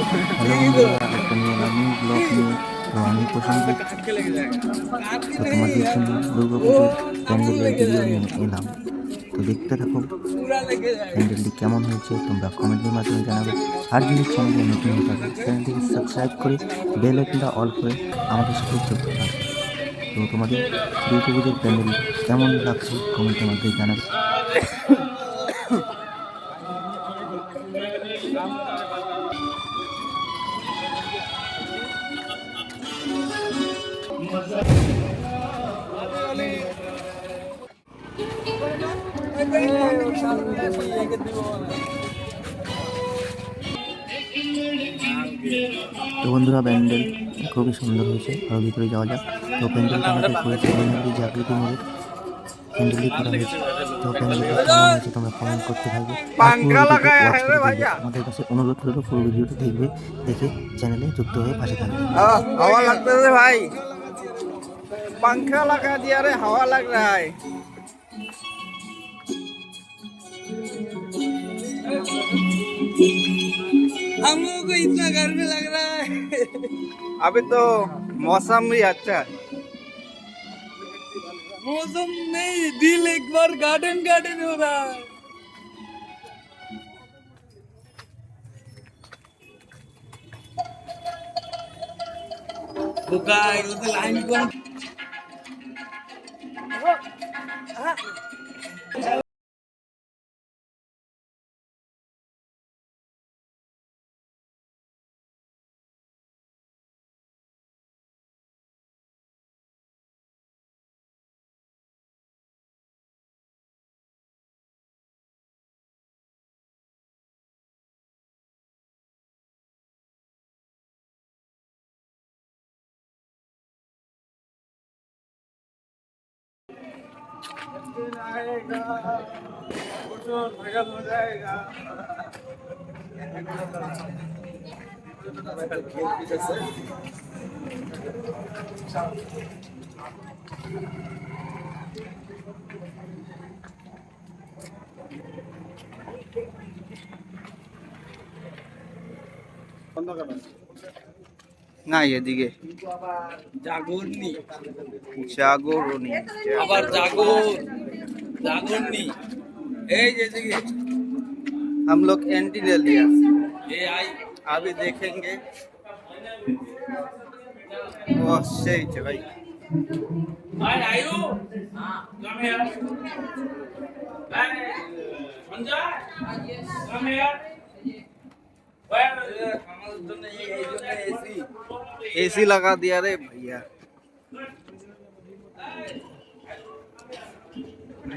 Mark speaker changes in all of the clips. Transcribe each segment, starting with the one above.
Speaker 1: Hello বন্ধুরা, একটা নিয়ে এলাম নিউ ব্লগ নিয়ে। তো আমি প্রসেনজিৎ। তো তোমাদের জন্য দুর্গাপুজোর প্যান্ডেলের ভিডিও নিয়ে এলাম। তো দেখতে থাকো প্যান্ডেলটি কেমন হয়েছে, তোমরা কমেন্টের মাধ্যমে জানাবে। আর যদি চ্যানেলে নতুন হয়ে থাকে চ্যানেলটিকে সাবস্ক্রাইব করে বেল আইকনটা অল করে আমাদের সাথে যুক্ত থাকবে। তো তোমাদের দুর্গাপুজোর প্যান্ডেলটি কেমন লাগছে কমেন্টের মাধ্যমে জানাবে। তো বন্ধুরা, প্যান্ডেল খুবই সুন্দর হয়েছে। আরও ভিতরে যাওয়া যাক। তো প্যান্ডেলটা আমাদের করেছে বনমালী জাগৃতি মোড়ে প্যান্ডেলটি করা হয়েছে। তো প্যান্ডেলটা কেমন হয়েছে তোমরা কমেন্ট করতে থাকবে। আর পুরো ভিডিওটি ওয়াচ করে দেখবে। আমাদের কাছে অনুরোধ করবো পুরো ভিডিওটি দেখবে, দেখে চ্যানেলে যুক্ত হয়ে পাশে থাকবে।
Speaker 2: हवा लगता है भाई, पंखा लगा दिया रे, हवा लग रहा है। हम लोगों को इतना गर्मी लग रहा है। अभी तो मौसम भी अच्छा है। मौसम नहीं, दिल एक बार गार्डन गार्डन हो रहा है। बुका इधर लाइन कौन? आएगा तो भगत हो जाएगा। না এদিকে জাগরনি জাগরনি আবার जागरनी जैसे हम लोग एंटी ले लिया। ये आई अभी देखेंगे। वाह सही है भाई। आयु कम यार, संजय कम यार। एसी लगा दिया रे भैया।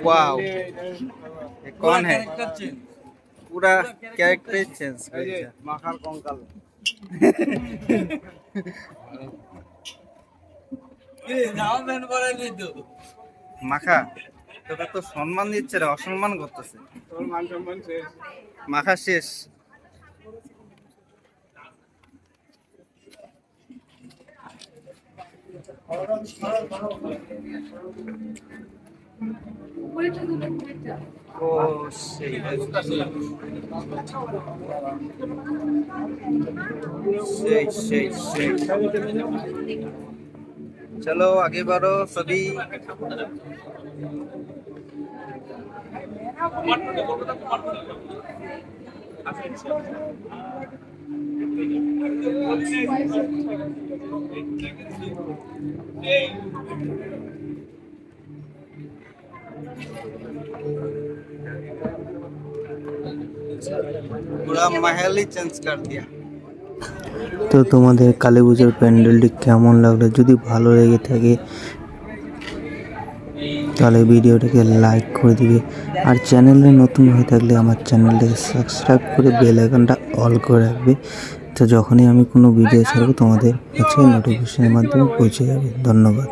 Speaker 2: वाओ, ये कौन है? पूरा कैरेक्टर चेंज कर दिया। माखार कंकाल মাখা তোকে তো সম্মান দিচ্ছে রে, অসম্মান করতেছে। মাখা শেষ। ও সেই সেই সেই সেই चलो आगे बढ़ो सभी। पूरा महल ही चेंज कर दिया।
Speaker 1: তো তোমাদের কালী পুজোর প্যান্ডেলটি কেমন লাগলো? যদি ভালো লেগে থাকে তাহলে ভিডিওটাকে লাইক করে দিবে। আর চ্যানেলে নতুন হয়ে থাকলে আমার চ্যানেলটাকে সাবস্ক্রাইব করে বেল আইকনটা অল করে রাখবে। তো যখনই আমি কোনো ভিডিও ছাড়বো তোমাদের কাছে নোটিফিকেশনের মাধ্যমে পৌঁছে যাবে। ধন্যবাদ।